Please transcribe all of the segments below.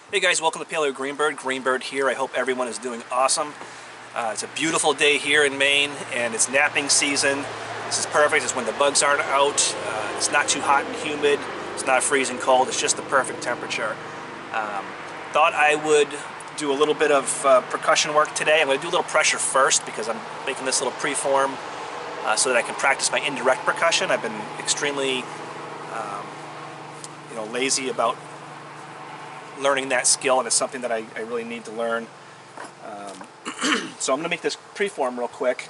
Hey guys, welcome to Paleo Greenbird. Greenbird here. I hope everyone is doing awesome. It's a beautiful day here in Maine and it's napping season. This is perfect. It's when the bugs aren't out. It's not too hot and humid. It's not freezing cold. It's just the perfect temperature. Thought I would do a little bit of percussion work today. I'm going to do a little pressure first because I'm making this little preform so that I can practice my indirect percussion. I've been extremely lazy about learning that skill, and it's something that I really need to learn. So I'm going to make this preform real quick.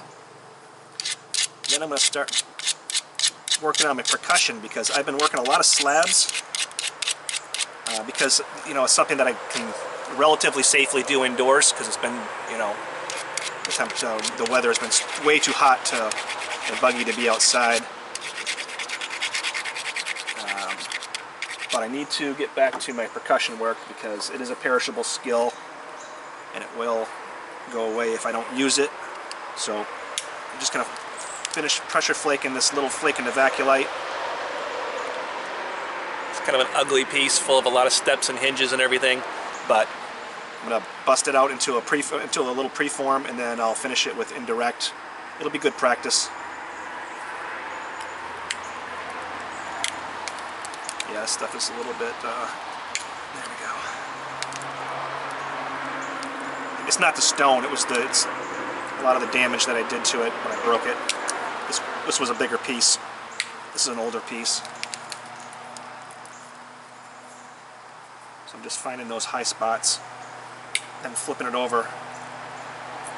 Then I'm going to start working on my percussion because I've been working a lot of slabs because it's something that I can relatively safely do indoors because it's been the weather has been way too hot and buggy to be outside. But I need to get back to my percussion work because it is a perishable skill and it will go away if I don't use it. So I'm just going to finish pressure flaking this little flake into Vaculite. It's kind of an ugly piece full of a lot of steps and hinges and everything, but I'm going to bust it out into a little preform and then I'll finish it with indirect. It'll be good practice. Yeah, this stuff is a little bit, there we go. It's not the stone, it's a lot of the damage that I did to it when I broke it. This was a bigger piece. This is an older piece. So I'm just finding those high spots and flipping it over.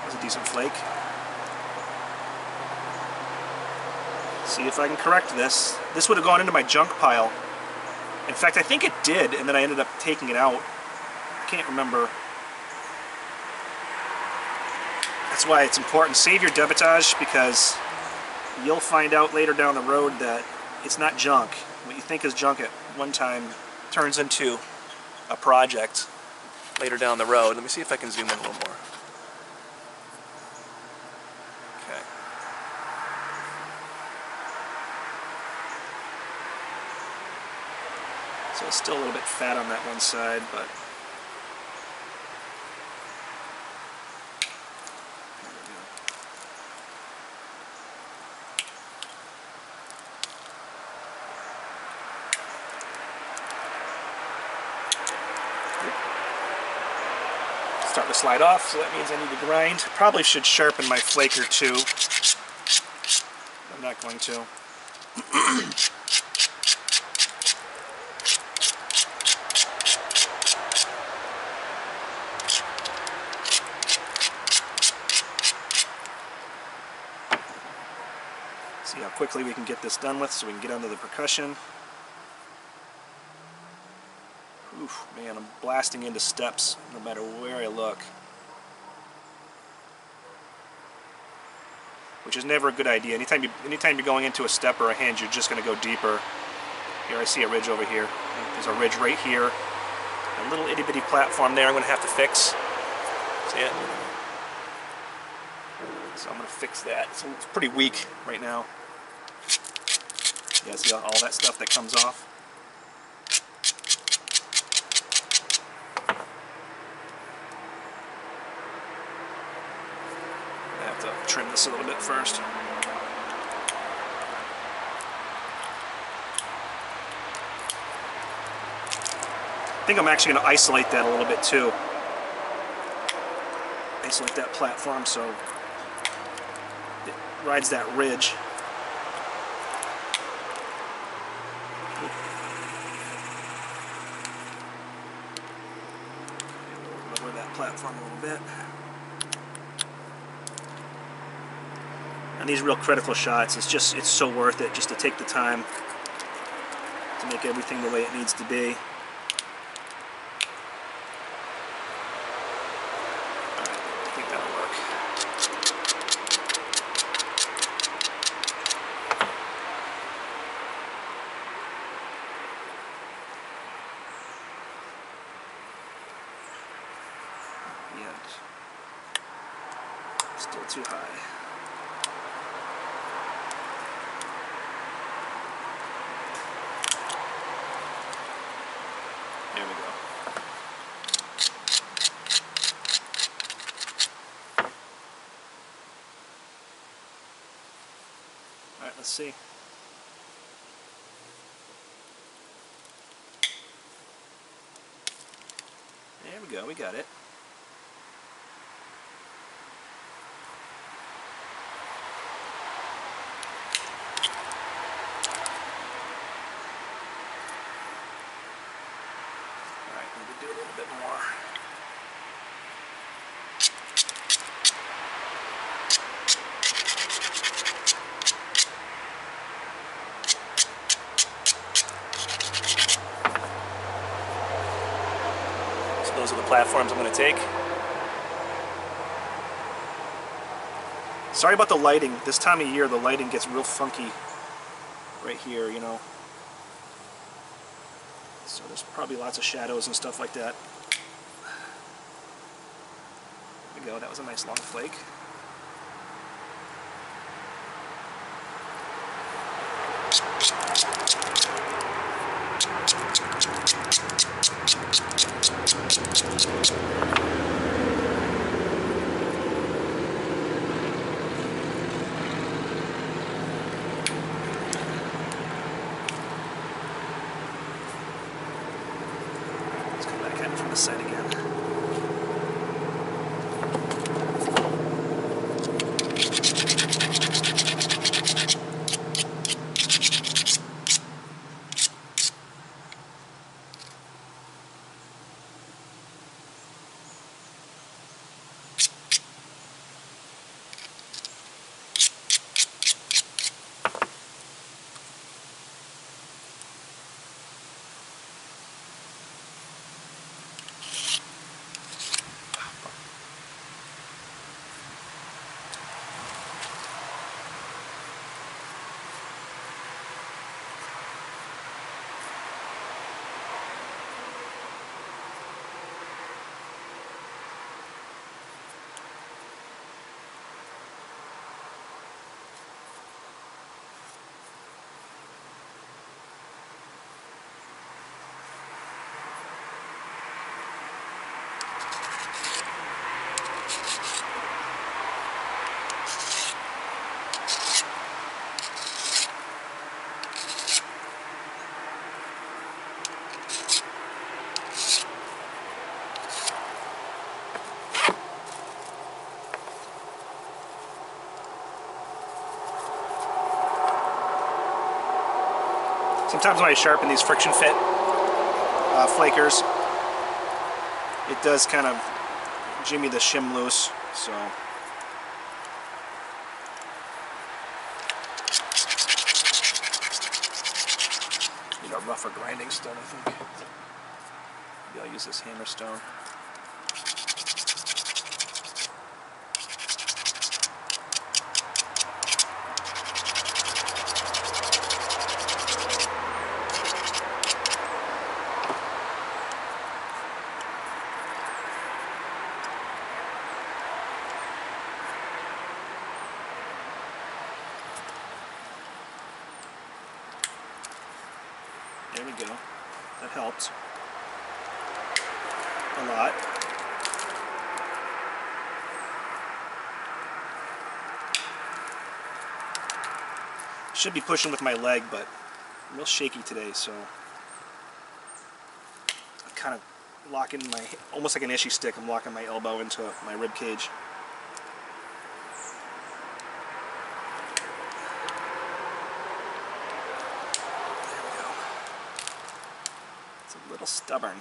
That's a decent flake. See if I can correct this. This would have gone into my junk pile. In fact, I think it did, and then I ended up taking it out. I can't remember. That's why it's important. Save your debitage because you'll find out later down the road that it's not junk. What you think is junk at one time turns into a project later down the road. Let me see if I can zoom in a little more. Okay. So it's still a little bit fat on that one side, but starting to slide off, so that means I need to grind. Probably should sharpen my flaker too. I'm not going to. See how quickly we can get this done with so we can get onto the percussion. Oof, man, I'm blasting into steps no matter where I look. Which is never a good idea. Anytime you're going into a step or a hinge, you're just going to go deeper. Here I see a ridge over here. There's a ridge right here. A little itty bitty platform there I'm going to have to fix. See it? So I'm going to fix that. So it's pretty weak right now. Yeah, see all that stuff that comes off? I have to trim this a little bit first. I think I'm actually going to isolate that a little bit too. Isolate that platform so it rides that ridge. Lower that platform a little bit. And these real critical shots, it's so worth it just to take the time to make everything the way it needs to be. Alright, I think that'll work. Yeah, still too high. There we go. Let's see. There we go, we got it. Alright, need to do a little bit more. So those are the platforms I'm going to take. Sorry about the lighting. This time of year the lighting gets real funky right here, you know. So there's probably lots of shadows and stuff like that. There we go, that was a nice long flake. Let's come back at it from this side again. Sometimes when I sharpen these friction fit flakers, it does kind of jimmy the shim loose, so. Need a rougher grinding stone, I think. Maybe I'll use this hammer stone. There we go. That helped a lot. Should be pushing with my leg, but I'm real shaky today, so I'm kind of locking my, almost like an Ishii stick, I'm locking my elbow into my rib cage. A little stubborn.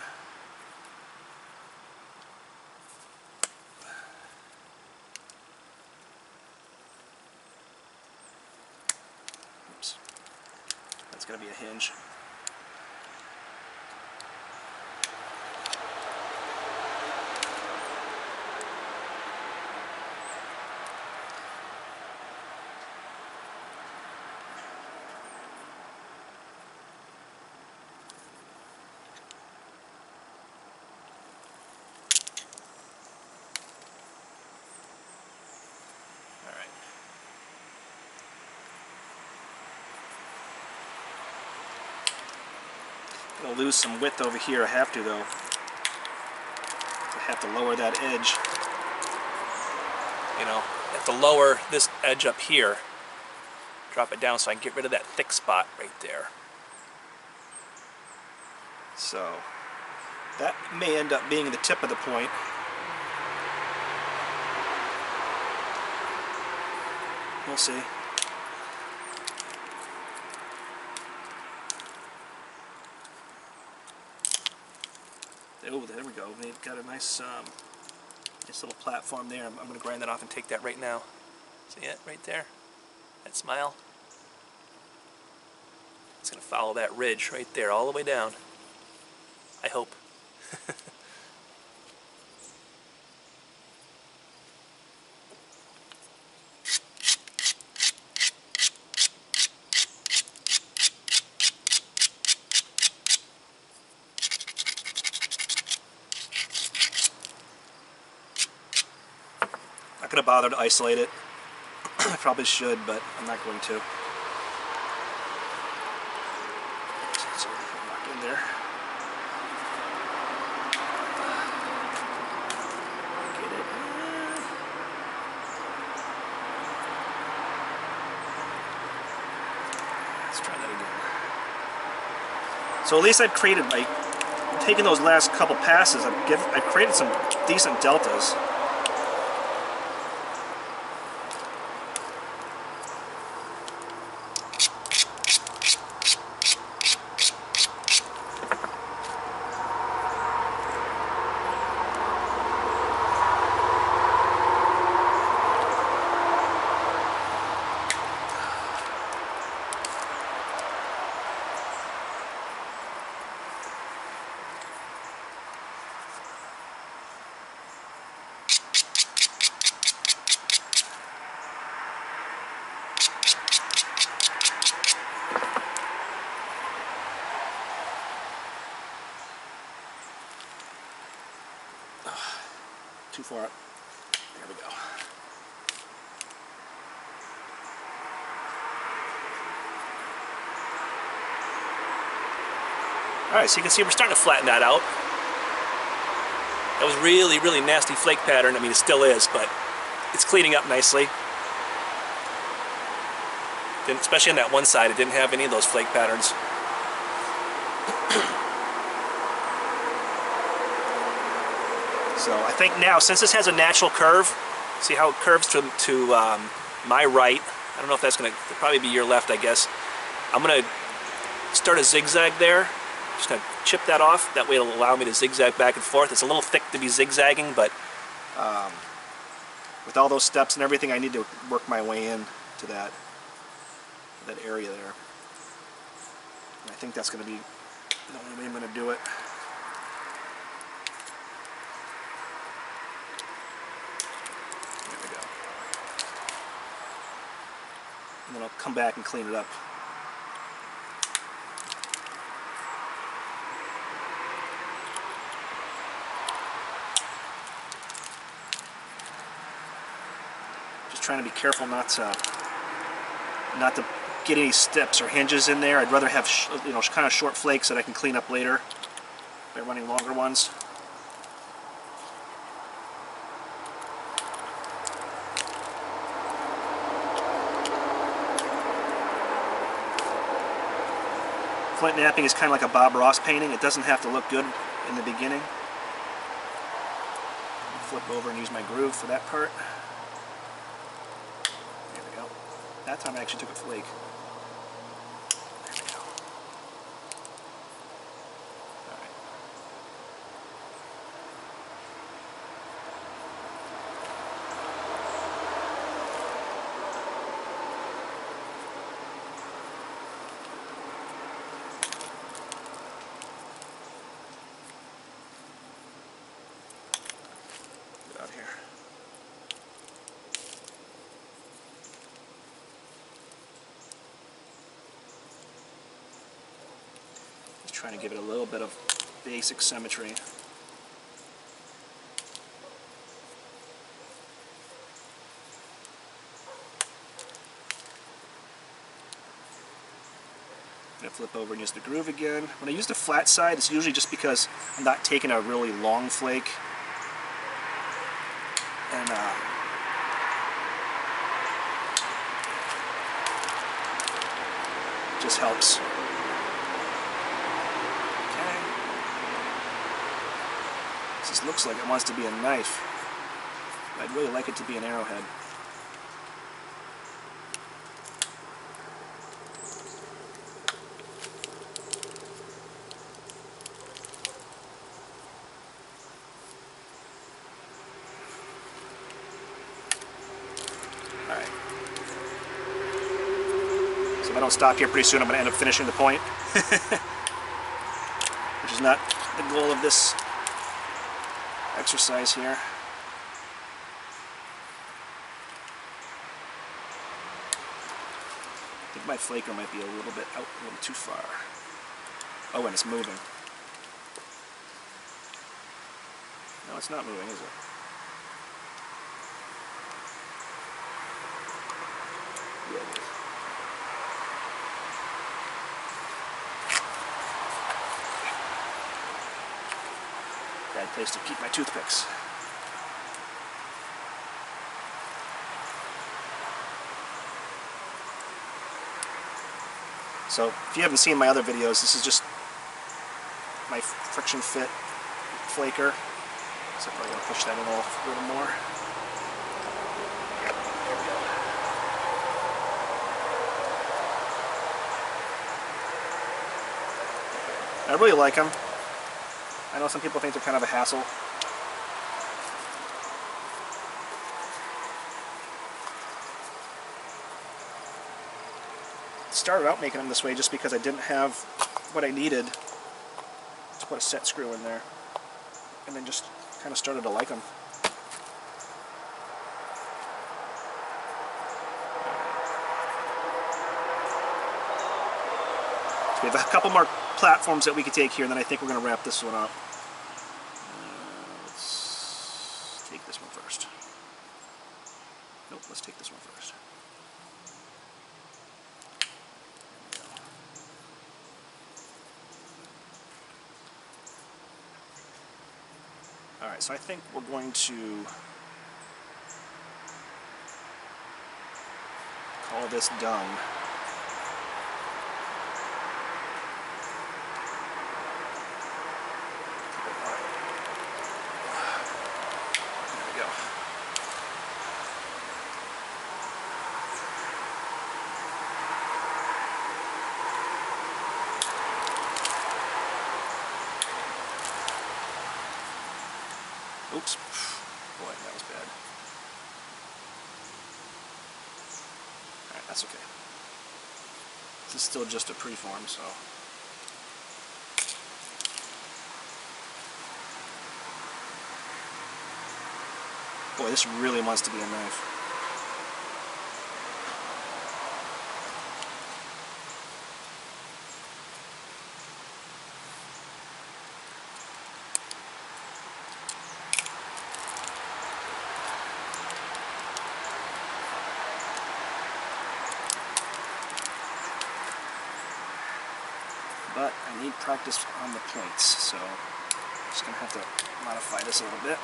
Oops. That's going to be a hinge. I'll lose some width over here. I have to, though. I have to lower that edge. You know, I have to lower this edge up here drop it down so I can get rid of that thick spot right there. So that may end up being the tip of the point. We'll see. Oh, there we go. They've got a nice, nice little platform there. I'm going to grind that off and take that right now. See it right there? That smile. It's going to follow that ridge right there all the way down. I hope. Not going to bother to isolate it. I probably should, but I'm not going to. So lock in there. Get it. Let's try that again. So at least I've created, like, taking those last couple passes, I've created some decent deltas. Too far up. There we go. Alright, so you can see we're starting to flatten that out. That was really, really nasty flake pattern. I mean, it still is, but it's cleaning up nicely. Especially on that one side, it didn't have any of those flake patterns. So I think now, since this has a natural curve, see how it curves to my right. I don't know if that's going to probably be your left, I guess. I'm going to start a zigzag there. Just going to chip that off. That way it'll allow me to zigzag back and forth. It's a little thick to be zigzagging, but with all those steps and everything, I need to work my way in to that area there. And I think that's going to be the only way I'm going to do it. And then I'll come back and clean it up. Just trying to be careful not to get any steps or hinges in there. I'd rather have kind of short flakes that I can clean up later by running longer ones. Flint knapping is kind of like a Bob Ross painting. It doesn't have to look good in the beginning. Flip over and use my groove for that part. There we go. That time I actually took a flake. There we go. All right. Out here. Just trying to give it a little bit of basic symmetry. I'm going to flip over and use the groove again. When I use the flat side, it's usually just because I'm not taking a really long flake. And this helps. Okay. This looks like it wants to be a knife. I'd really like it to be an arrowhead. Alright. So if I don't stop here pretty soon, I'm going to end up finishing the point. Which is not the goal of this exercise here. I think my flaker might be a little bit out, a little too far. Oh, and it's moving. No, it's not moving, is it? Yeah, it is. Bad place to keep my toothpicks. So, if you haven't seen my other videos, this is just my friction fit flaker. So I'm probably going to push that in a little more. There we go. I really like them. I know some people think they're kind of a hassle. Started out making them this way just because I didn't have what I needed to put a set screw in there, and then just kind of started to like them. So we have a couple more platforms that we could take here, and then I think we're going to wrap this one up. Let's take this one first. Nope, let's take this one first. Alright, so I think we're going to call this done. There we go. Oops. Boy, that was bad. Alright, that's okay. This is still just a preform, so... Boy, this really wants to be a knife. But I need practice on the points, so I'm just going to have to modify this a little bit.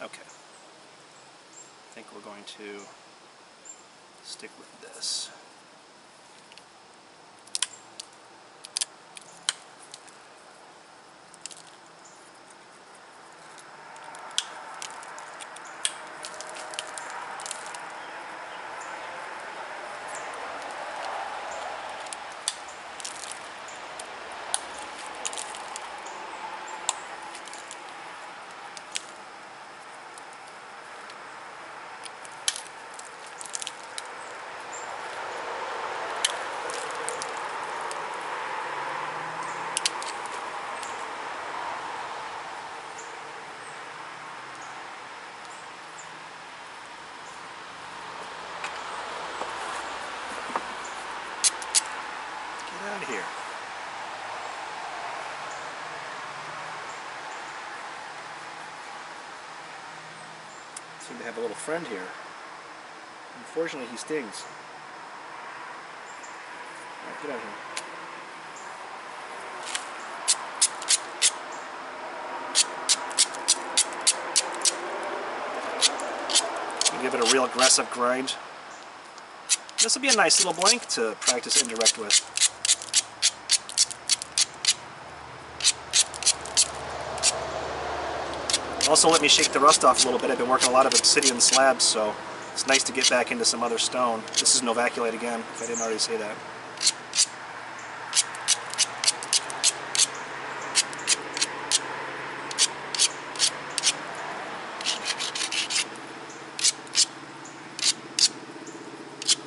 Okay. I think we're going to stick with this. have a little friend here. Unfortunately, he stings. All right, get out here. Give it a real aggressive grind. This will be a nice little blank to practice indirect with. Also let me shake the rust off a little bit. I've been working a lot of obsidian slabs, so it's nice to get back into some other stone. This is Novaculite again, if I didn't already say that.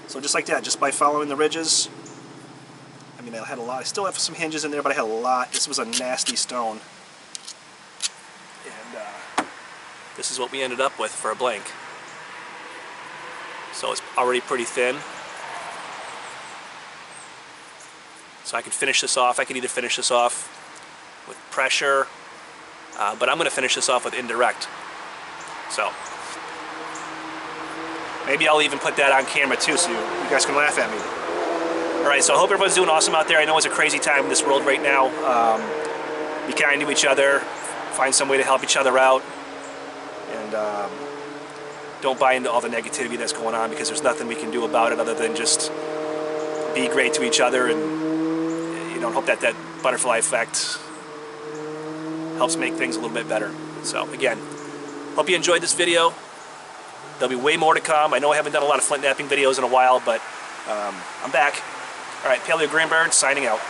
So just like that, just by following the ridges, I mean, I had a lot. I still have some hinges in there, but I had a lot. This was a nasty stone. And this is what we ended up with for a blank. So it's already pretty thin. So I can finish this off. I can either finish this off with pressure, but I'm going to finish this off with indirect. So maybe I'll even put that on camera too, so you guys can laugh at me. Alright, so I hope everyone's doing awesome out there. I know it's a crazy time in this world right now. Be kind to each other, find some way to help each other out, and don't buy into all the negativity that's going on, because there's nothing we can do about it other than just be great to each other, and you know, hope that that butterfly effect helps make things a little bit better. So again, hope you enjoyed this video. There'll be way more to come. I know I haven't done a lot of flint knapping videos in a while, but I'm back. All right, Paleo Greenbird signing out.